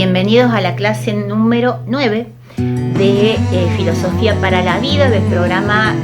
Bienvenidos a la clase número 9 de Filosofía para la Vida del programa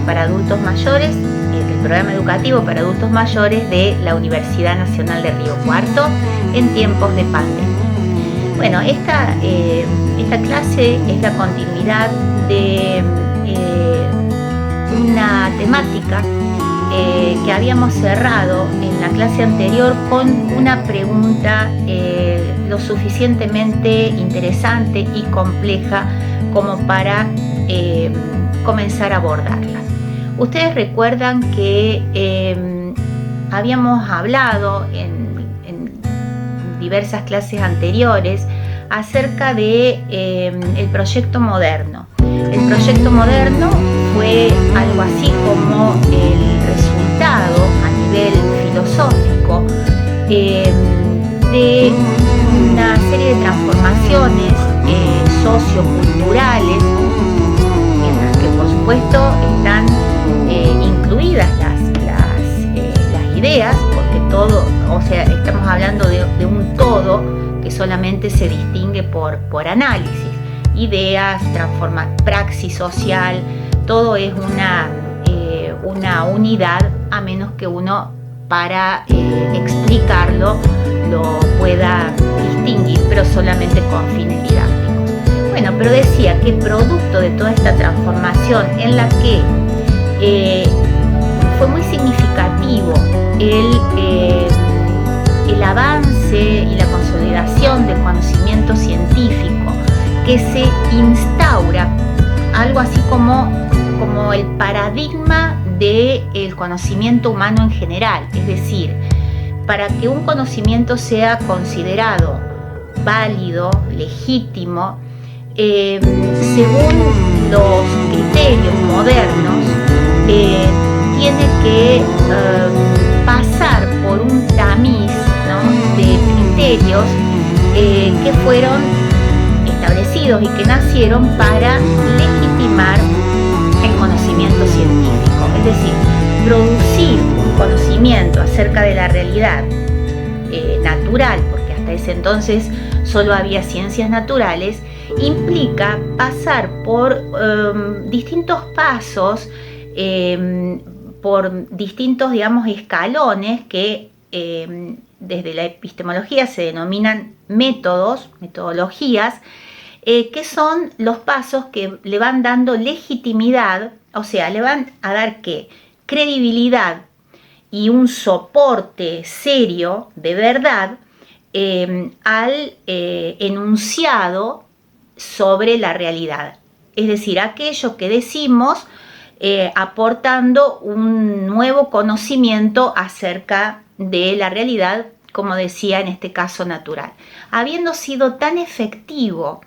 para adultos mayores, del programa educativo para adultos mayores de la Universidad Nacional de Río Cuarto en tiempos de pandemia. Bueno, esta clase es la continuidad de una temática que habíamos cerrado en la clase anterior con una pregunta lo suficientemente interesante y compleja como para comenzar a abordarla. Ustedes recuerdan que habíamos hablado en diversas clases anteriores acerca de el proyecto moderno. El proyecto moderno fue algo así como el resultado a nivel filosófico de una serie de transformaciones socioculturales en las que por supuesto están incluidas las ideas, porque todo, o sea, estamos hablando de un todo que solamente se distingue por análisis. Ideas, praxis social, todo es una unidad, a menos que uno para explicarlo lo pueda distinguir, pero solamente con fines didácticos. Bueno, pero decía que producto de toda esta transformación en la que fue muy significativo el avance y la consolidación del conocimiento científico, que se instaura algo así como el paradigma del conocimiento humano en general. Es decir, para que un conocimiento sea considerado válido, legítimo, según los criterios modernos, tiene que pasar por un tamiz, ¿no?, de criterios que fueron establecidos y que nacieron para legitimar el conocimiento científico, es decir, producir un conocimiento acerca de la realidad natural, porque hasta ese entonces solo había ciencias naturales, implica pasar por distintos pasos, por distintos, digamos, escalones que desde la epistemología se denominan metodologías, que son los pasos que le van dando legitimidad, o sea, le van a dar credibilidad y un soporte serio de verdad al enunciado sobre la realidad. Es decir, aquello que decimos aportando un nuevo conocimiento acerca de la realidad, como decía en este caso natural. Habiendo sido tan efectivo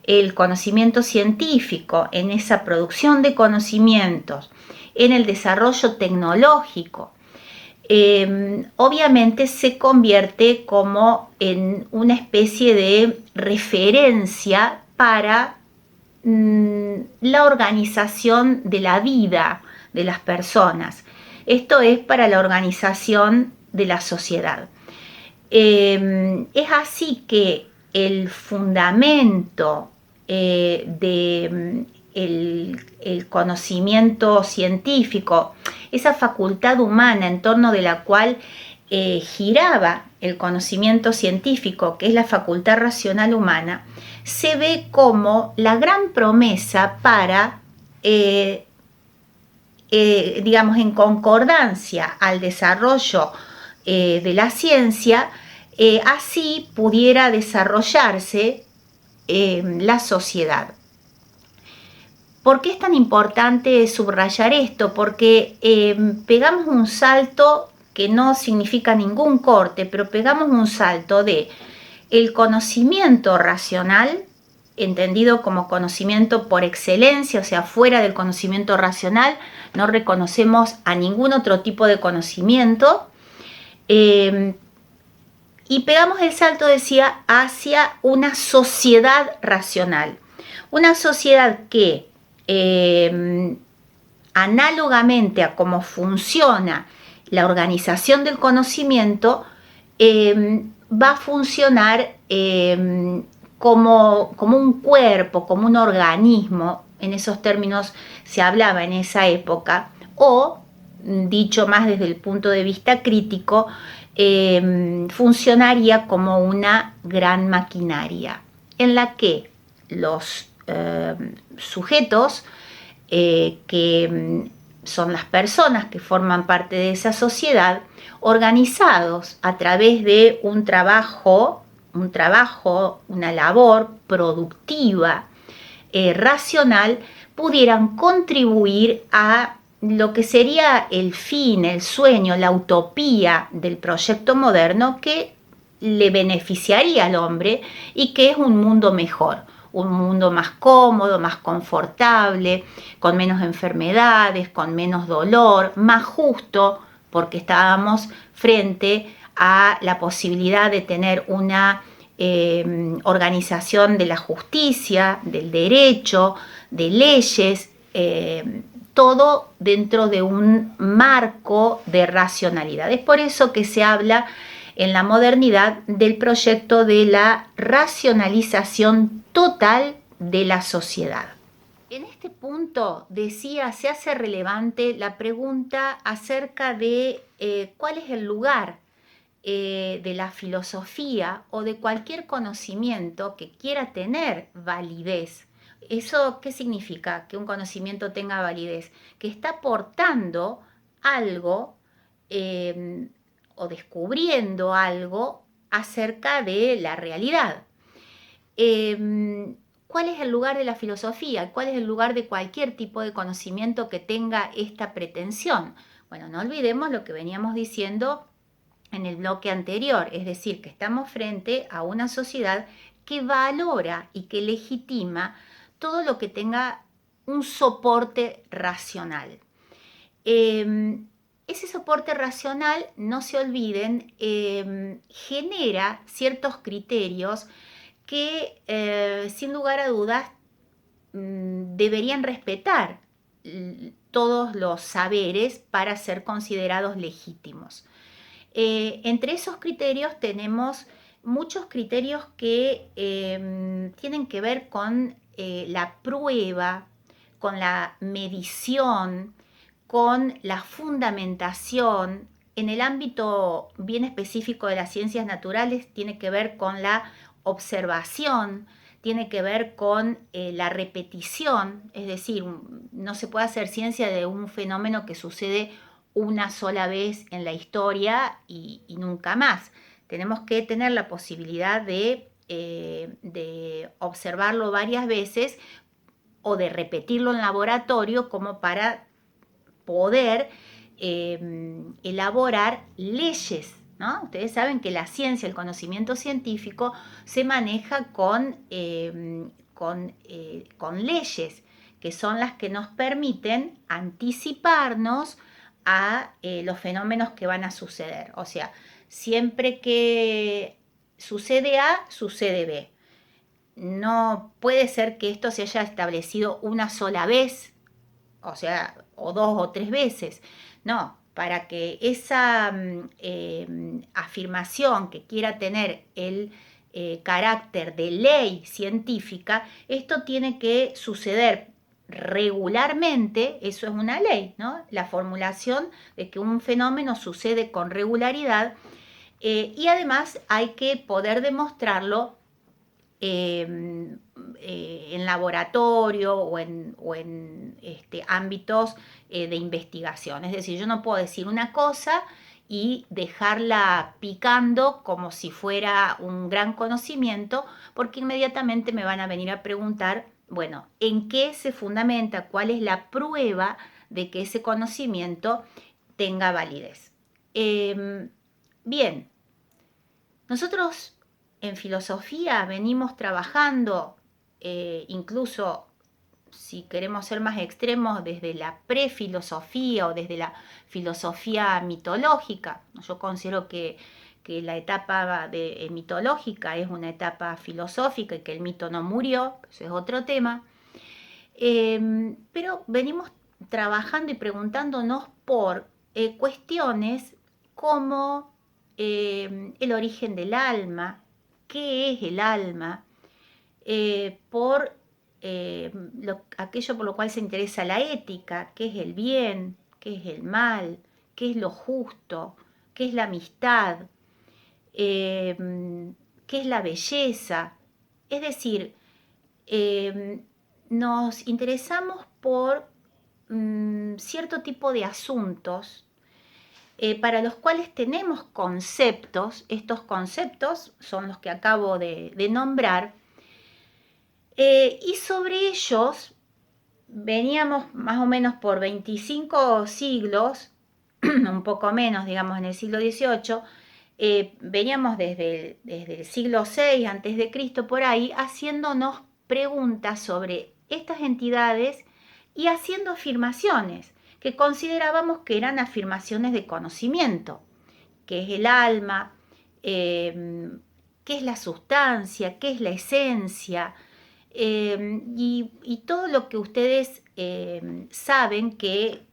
el conocimiento científico en esa producción de conocimientos, en el desarrollo tecnológico, obviamente se convierte como en una especie de referencia para la organización de la vida de las personas. Esto es para la organización de la sociedad. Es así que el fundamento del conocimiento científico, esa facultad humana en torno de la cual giraba el conocimiento científico, que es la facultad racional humana, se ve como la gran promesa para, digamos, en concordancia al desarrollo de la ciencia, así pudiera desarrollarse la sociedad. ¿Por qué es tan importante subrayar esto? Porque pegamos un salto que no significa ningún corte, pero pegamos un salto de el conocimiento racional, entendido como conocimiento por excelencia, o sea, fuera del conocimiento racional no reconocemos a ningún otro tipo de conocimiento, y pegamos el salto, decía, hacia una sociedad racional. Una sociedad que, análogamente a cómo funciona la organización del conocimiento, va a funcionar como un cuerpo, como un organismo, en esos términos se hablaba en esa época, o, dicho más desde el punto de vista crítico, funcionaría como una gran maquinaria en la que los sujetos que son las personas que forman parte de esa sociedad, organizados a través de un trabajo, una labor productiva, racional, pudieran contribuir a lo que sería el fin, el sueño, la utopía del proyecto moderno que le beneficiaría al hombre y que es un mundo mejor, un mundo más cómodo, más confortable, con menos enfermedades, con menos dolor, más justo, porque estábamos frente a la posibilidad de tener una organización de la justicia, del derecho, de leyes, todo dentro de un marco de racionalidad. Es por eso que se habla en la modernidad del proyecto de la racionalización total de la sociedad. En este punto, decía, se hace relevante la pregunta acerca de cuál es el lugar de la filosofía o de cualquier conocimiento que quiera tener validez. ¿Eso qué significa que un conocimiento tenga validez? Que está aportando algo o descubriendo algo acerca de la realidad. ¿Cuál es el lugar de la filosofía? ¿Cuál es el lugar de cualquier tipo de conocimiento que tenga esta pretensión? Bueno, no olvidemos lo que veníamos diciendo en el bloque anterior, es decir, que estamos frente a una sociedad que valora y que legitima todo lo que tenga un soporte racional. Ese soporte racional, no se olviden, genera ciertos criterios que sin lugar a dudas deberían respetar todos los saberes para ser considerados legítimos. Entre esos criterios tenemos muchos criterios que tienen que ver con la prueba, con la medición, con la fundamentación. En el ámbito bien específico de las ciencias naturales tiene que ver con la observación, tiene que ver con la repetición, es decir, no se puede hacer ciencia de un fenómeno que sucede una sola vez en la historia y nunca más. Tenemos que tener la posibilidad de observarlo varias veces o de repetirlo en laboratorio como para poder elaborar leyes, ¿no? Ustedes saben que la ciencia, el conocimiento científico se maneja con leyes, que son las que nos permiten anticiparnos a los fenómenos que van a suceder. O sea, siempre que sucede A, sucede B. No puede ser que esto se haya establecido una sola vez, o sea, o dos o tres veces. No, para que esa afirmación que quiera tener el carácter de ley científica, esto tiene que suceder regularmente, eso es una ley, ¿no? La formulación de que un fenómeno sucede con regularidad y además hay que poder demostrarlo en laboratorio o en ámbitos de investigación. Es decir, yo no puedo decir una cosa y dejarla picando como si fuera un gran conocimiento, porque inmediatamente me van a venir a preguntar, bueno, ¿en qué se fundamenta? ¿Cuál es la prueba de que ese conocimiento tenga validez? Bien, nosotros en filosofía venimos trabajando, incluso si queremos ser más extremos, desde la prefilosofía o desde la filosofía mitológica. Yo considero que la etapa mitológica es una etapa filosófica y que el mito no murió, eso es otro tema. Pero venimos trabajando y preguntándonos por cuestiones como el origen del alma, qué es el alma, por aquello por lo cual se interesa la ética, qué es el bien, qué es el mal, qué es lo justo, qué es la amistad, qué es la belleza. Es decir, nos interesamos por cierto tipo de asuntos para los cuales tenemos conceptos. Estos conceptos son los que acabo de nombrar, y sobre ellos veníamos más o menos por 25 siglos, un poco menos, digamos, en el siglo XVIII, veníamos desde el siglo VI antes de Cristo por ahí, haciéndonos preguntas sobre estas entidades y haciendo afirmaciones que considerábamos que eran afirmaciones de conocimiento, que es el alma, qué es la sustancia, qué es la esencia, y todo lo que ustedes saben que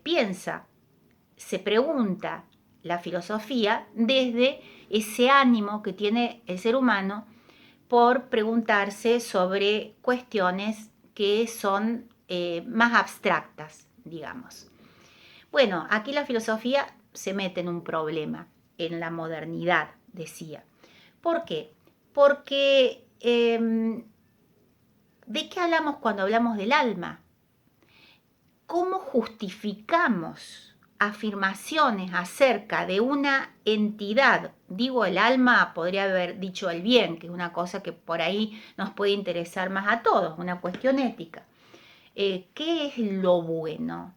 piensa, se pregunta la filosofía desde ese ánimo que tiene el ser humano por preguntarse sobre cuestiones que son más abstractas, digamos. Bueno, aquí la filosofía se mete en un problema, en la modernidad, decía. ¿Por qué? Porque ¿de qué hablamos cuando hablamos del alma? ¿Cómo justificamos afirmaciones acerca de una entidad? Digo el alma, podría haber dicho el bien, que es una cosa que por ahí nos puede interesar más a todos, una cuestión ética. ¿Qué es lo bueno?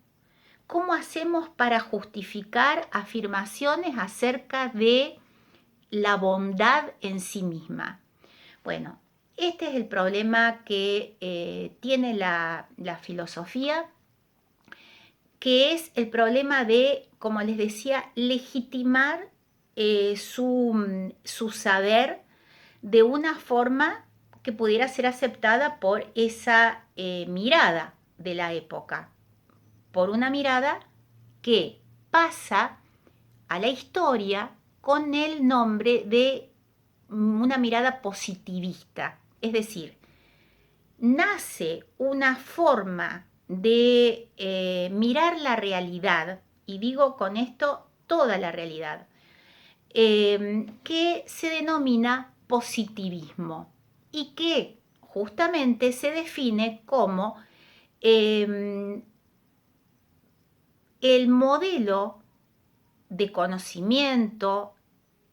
¿Cómo hacemos para justificar afirmaciones acerca de la bondad en sí misma? Bueno, este es el problema que tiene la filosofía, que es el problema de, como les decía, legitimar su saber de una forma que pudiera ser aceptada por esa mirada de la época, por una mirada que pasa a la historia con el nombre de una mirada positivista. Es decir, nace una forma de mirar la realidad, y digo con esto toda la realidad, que se denomina positivismo y que justamente se define como el modelo de conocimiento,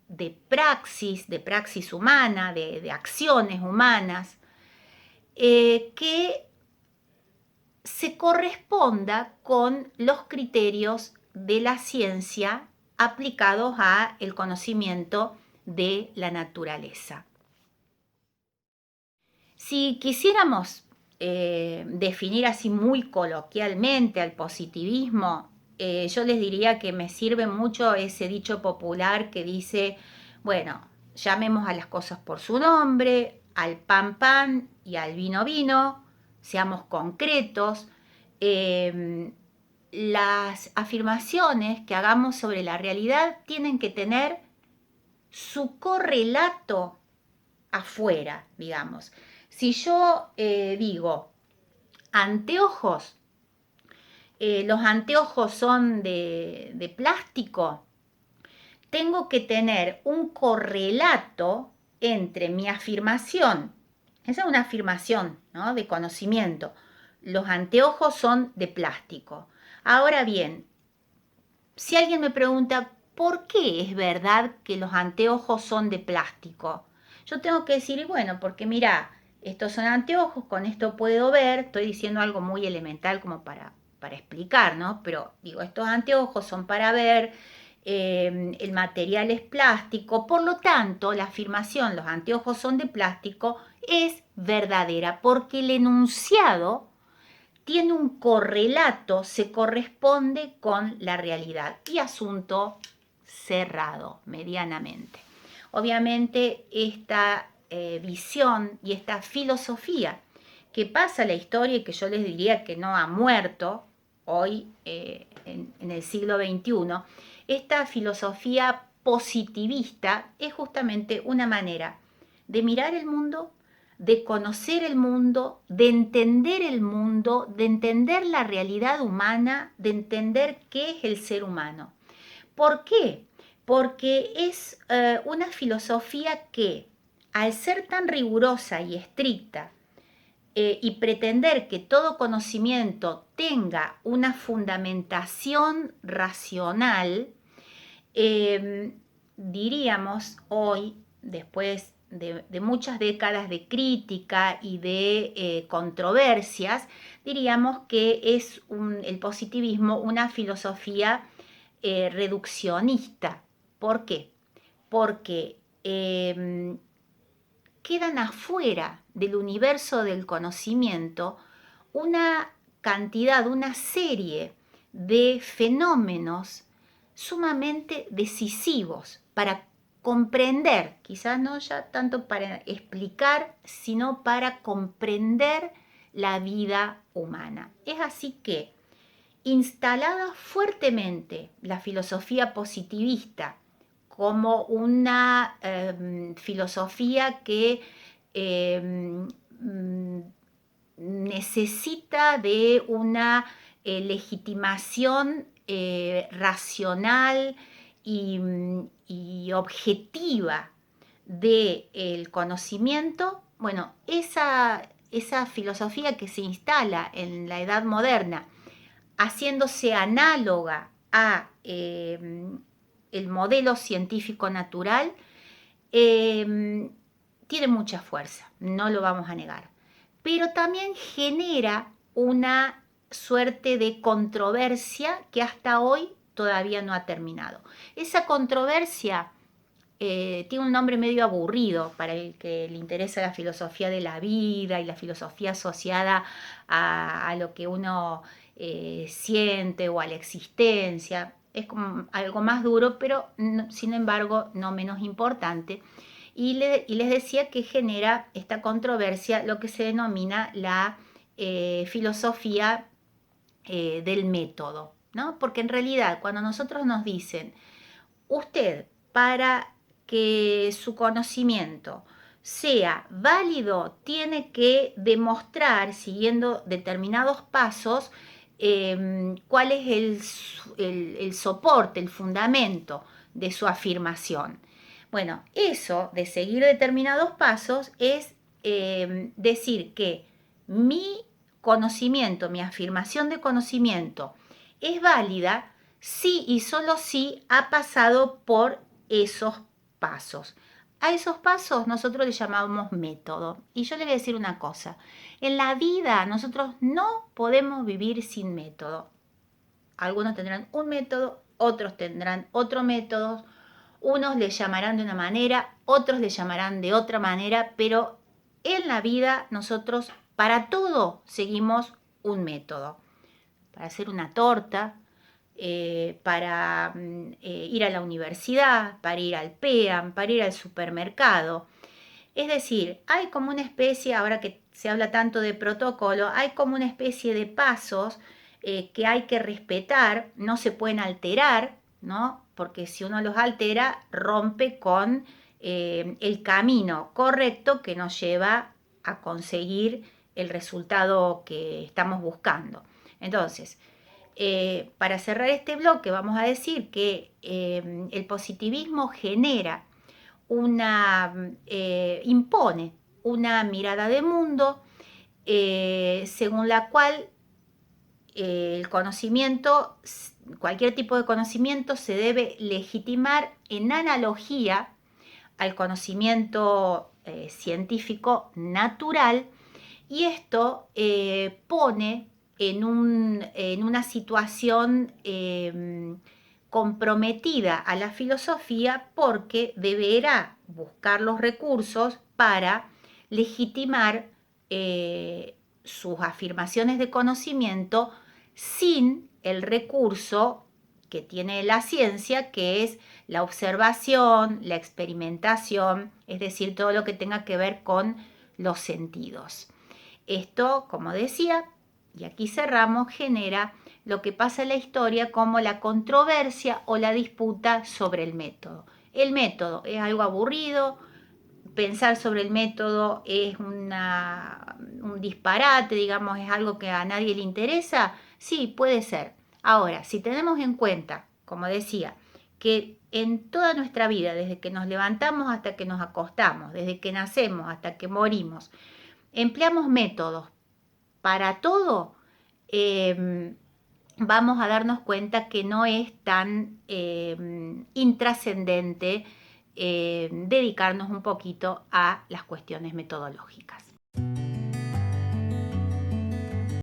de praxis humana, de acciones humanas, que se corresponda con los criterios de la ciencia aplicados a el conocimiento de la naturaleza. Si quisiéramos definir así muy coloquialmente al positivismo, yo les diría que me sirve mucho ese dicho popular que dice, bueno, llamemos a las cosas por su nombre, al pan pan y al vino vino, seamos concretos. Las afirmaciones que hagamos sobre la realidad tienen que tener su correlato afuera, digamos. Si yo digo anteojos, los anteojos son de plástico, tengo que tener un correlato entre mi afirmación, esa es una afirmación, ¿no?, de conocimiento, los anteojos son de plástico. Ahora bien, si alguien me pregunta, ¿por qué es verdad que los anteojos son de plástico? Yo tengo que decir, bueno, porque mira, estos son anteojos, con esto puedo ver, estoy diciendo algo muy elemental como para explicar, ¿no? Pero digo, estos anteojos son para ver, el material es plástico, por lo tanto, la afirmación, los anteojos son de plástico, es verdadera, porque el enunciado tiene un correlato, se corresponde con la realidad y asunto cerrado medianamente. Obviamente esta visión y esta filosofía que pasa a la historia y que yo les diría que no ha muerto hoy en el siglo XXI, esta filosofía positivista es justamente una manera de mirar el mundo de conocer el mundo, de entender la realidad humana, de entender qué es el ser humano. ¿Por qué? Porque es una filosofía que, al ser tan rigurosa y estricta, y pretender que todo conocimiento tenga una fundamentación racional, diríamos hoy, después de muchas décadas de crítica y de controversias, diríamos que es el positivismo una filosofía reduccionista. ¿Por qué? Porque quedan afuera del universo del conocimiento una cantidad, una serie de fenómenos sumamente decisivos para comprender, quizás no ya tanto para explicar, sino para comprender la vida humana. Es así que, instalada fuertemente la filosofía positivista como una filosofía que necesita de una legitimación racional y objetiva del conocimiento. Bueno, esa filosofía que se instala en la edad moderna, haciéndose análoga a el modelo científico natural, tiene mucha fuerza, no lo vamos a negar, pero también genera una suerte de controversia que hasta hoy todavía no ha terminado. Esa controversia tiene un nombre medio aburrido para el que le interesa la filosofía de la vida y la filosofía asociada a lo que uno siente o a la existencia. Es como algo más duro, pero sin embargo no menos importante. Y les decía que genera esta controversia lo que se denomina la filosofía del método, ¿no? Porque en realidad cuando nosotros nos dicen, usted para que su conocimiento sea válido tiene que demostrar, siguiendo determinados pasos, cuál es el soporte, el fundamento de su afirmación. Bueno, eso de seguir determinados pasos es decir que mi conocimiento, mi afirmación de conocimiento es válida si y solo si ha pasado por esos pasos. A esos pasos nosotros le llamamos método. Y yo le voy a decir una cosa, en la vida nosotros no podemos vivir sin método. Algunos tendrán un método, otros tendrán otro método, unos le llamarán de una manera, otros le llamarán de otra manera, pero en la vida nosotros para todo seguimos un método. Para hacer una torta, para ir a la universidad, para ir al PEAM, para ir al supermercado. Es decir, hay como una especie, ahora que se habla tanto de protocolo, hay como una especie de pasos que hay que respetar, no se pueden alterar, ¿no? Porque si uno los altera, rompe con el camino correcto que nos lleva a conseguir el resultado que estamos buscando. Entonces, para cerrar este bloque, vamos a decir que el positivismo impone una mirada de mundo según la cual el conocimiento, cualquier tipo de conocimiento se debe legitimar en analogía al conocimiento científico natural, y esto pone en una situación comprometida a la filosofía, porque deberá buscar los recursos para legitimar sus afirmaciones de conocimiento sin el recurso que tiene la ciencia, que es la observación, la experimentación, es decir, todo lo que tenga que ver con los sentidos. Esto, como decía, y aquí cerramos, genera lo que pasa en la historia como la controversia o la disputa sobre el método. El método es algo aburrido, pensar sobre el método es un disparate, digamos, es algo que a nadie le interesa, sí, puede ser. Ahora, si tenemos en cuenta, como decía, que en toda nuestra vida, desde que nos levantamos hasta que nos acostamos, desde que nacemos hasta que morimos, empleamos métodos para todo, vamos a darnos cuenta que no es tan intrascendente dedicarnos un poquito a las cuestiones metodológicas.